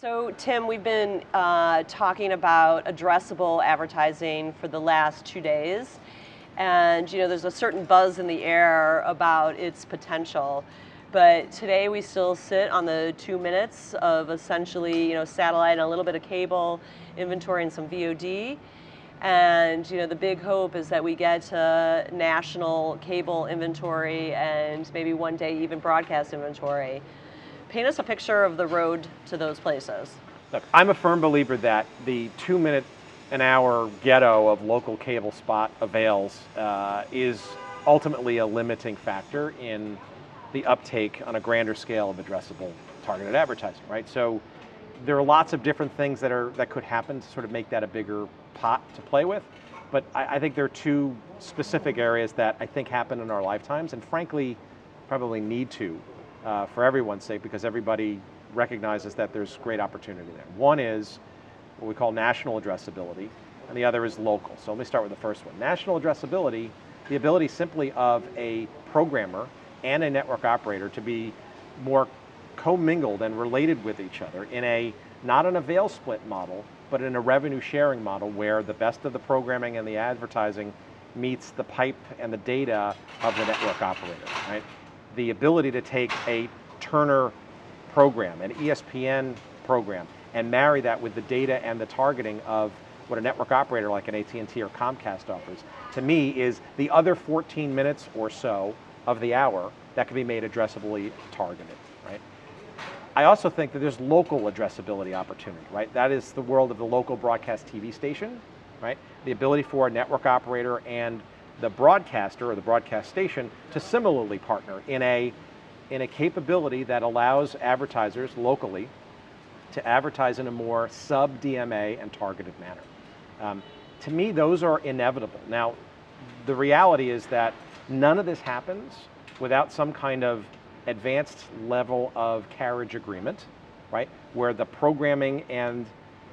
So Tim, we've been talking about addressable advertising for the last 2 days, and there's a certain buzz in the air about its potential. But today we still sit on the 2 minutes of essentially satellite and a little bit of cable inventory and some VOD. And the big hope is that we get to national cable inventory and maybe one day even broadcast inventory. Paint us a picture of the road to those places. Look, I'm a firm believer that the 2 minute an hour ghetto of local cable spot avails is ultimately a limiting factor in the uptake on a grander scale of addressable targeted advertising, right? So there are lots of different things that could happen to sort of make that a bigger pot to play with. But I think there are two specific areas that I think happen in our lifetimes and frankly probably need to for everyone's sake, because everybody recognizes that there's great opportunity there. One is what we call national addressability, and the other is local. So let me start with the first one. National addressability, the ability simply of a programmer and a network operator to be more commingled and related with each other in not an avail split model, but in a revenue sharing model where the best of the programming and the advertising meets the pipe and the data of the network operator, right? The ability to take a Turner program, an ESPN program, and marry that with the data and the targeting of what a network operator like an AT&T or Comcast offers, to me is the other 14 minutes or so of the hour that can be made addressably targeted, right? I also think that there's local addressability opportunity, right? That is the world of the local broadcast TV station, right? The ability for a network operator and the broadcaster or the broadcast station to similarly partner in a capability that allows advertisers locally to advertise in a more sub-DMA and targeted manner. To me, those are inevitable. Now, the reality is that none of this happens without some kind of advanced level of carriage agreement, right? Where the programming and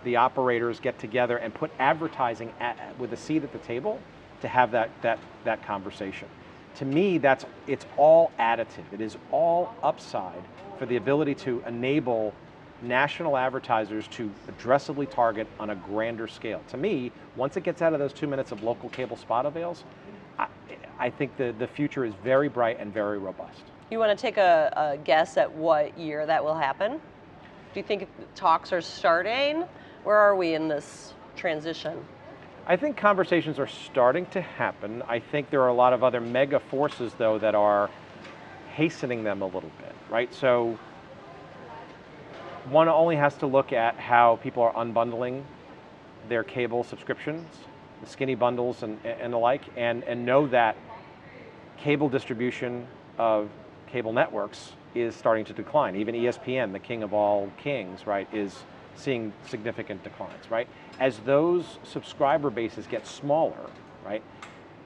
the operators get together and put advertising with a seat at the table to have that conversation. To me, it's all additive. It is all upside for the ability to enable national advertisers to addressably target on a grander scale. To me, once it gets out of those 2 minutes of local cable spot avails, I think the future is very bright and very robust. You want to take a guess at what year that will happen? Do you think talks are starting? Where are we in this transition? I think conversations are starting to happen. I think there are a lot of other mega forces, though, that are hastening them a little bit, right? So one only has to look at how people are unbundling their cable subscriptions, the skinny bundles and the like, and know that cable distribution of cable networks is starting to decline. Even ESPN, the king of all kings, right, is seeing significant declines, right? As those subscriber bases get smaller, right,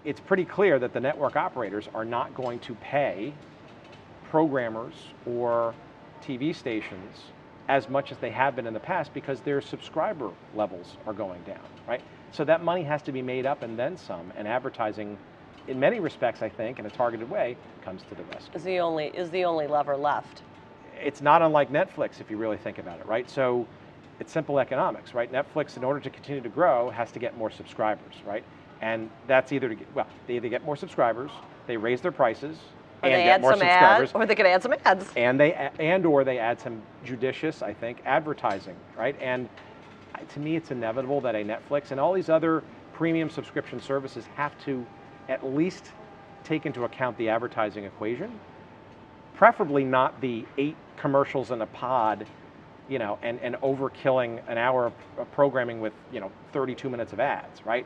it's pretty clear that the network operators are not going to pay programmers or TV stations as much as they have been in the past because their subscriber levels are going down, right? So that money has to be made up and then some, and advertising, in many respects, I think, in a targeted way, comes to the rescue. Is the only lever left. It's not unlike Netflix if you really think about it, right? So it's simple economics, right? Netflix, in order to continue to grow, has to get more subscribers, right? And that's they either get more subscribers, they raise their prices, or and they get add more some subscribers, or they could add some ads, or they add some judicious, I think, advertising, right? And to me, it's inevitable that a Netflix and all these other premium subscription services have to at least take into account the advertising equation, preferably not the 8 commercials in a pod, and overkilling an hour of programming with 32 minutes of ads, right?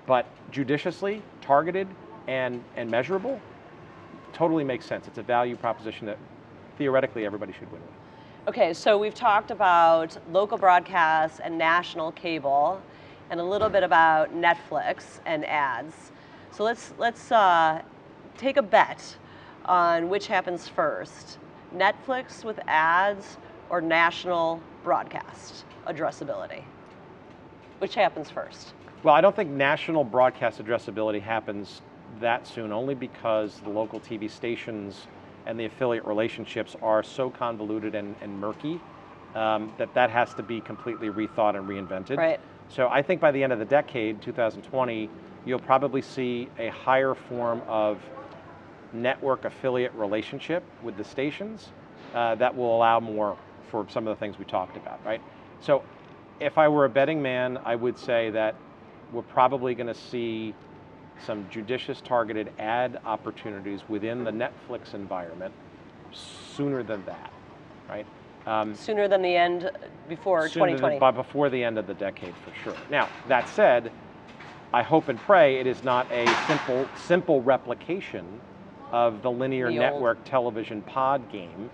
But judiciously, targeted, and measurable, totally makes sense. It's a value proposition that theoretically everybody should win with. Okay, so we've talked about local broadcasts and national cable, and a little bit about Netflix and ads. So let's take a bet on which happens first: Netflix with ads or national broadcast addressability. Which happens first? Well, I don't think national broadcast addressability happens that soon, only because the local TV stations and the affiliate relationships are so convoluted and murky that has to be completely rethought and reinvented. Right. So I think by the end of the decade, 2020, you'll probably see a higher form of network affiliate relationship with the stations that will allow more for some of the things we talked about, right? So if I were a betting man, I would say that we're probably going to see some judicious targeted ad opportunities within the Netflix environment sooner than that, right? Sooner than the end, before 2020. But before the end of the decade, for sure. Now, that said, I hope and pray it is not a simple replication of the linear network television pod game,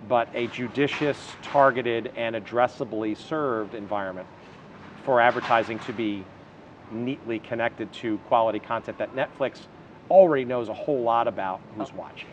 but a judicious, targeted, and addressably served environment for advertising to be neatly connected to quality content that Netflix already knows a whole lot about who's watching.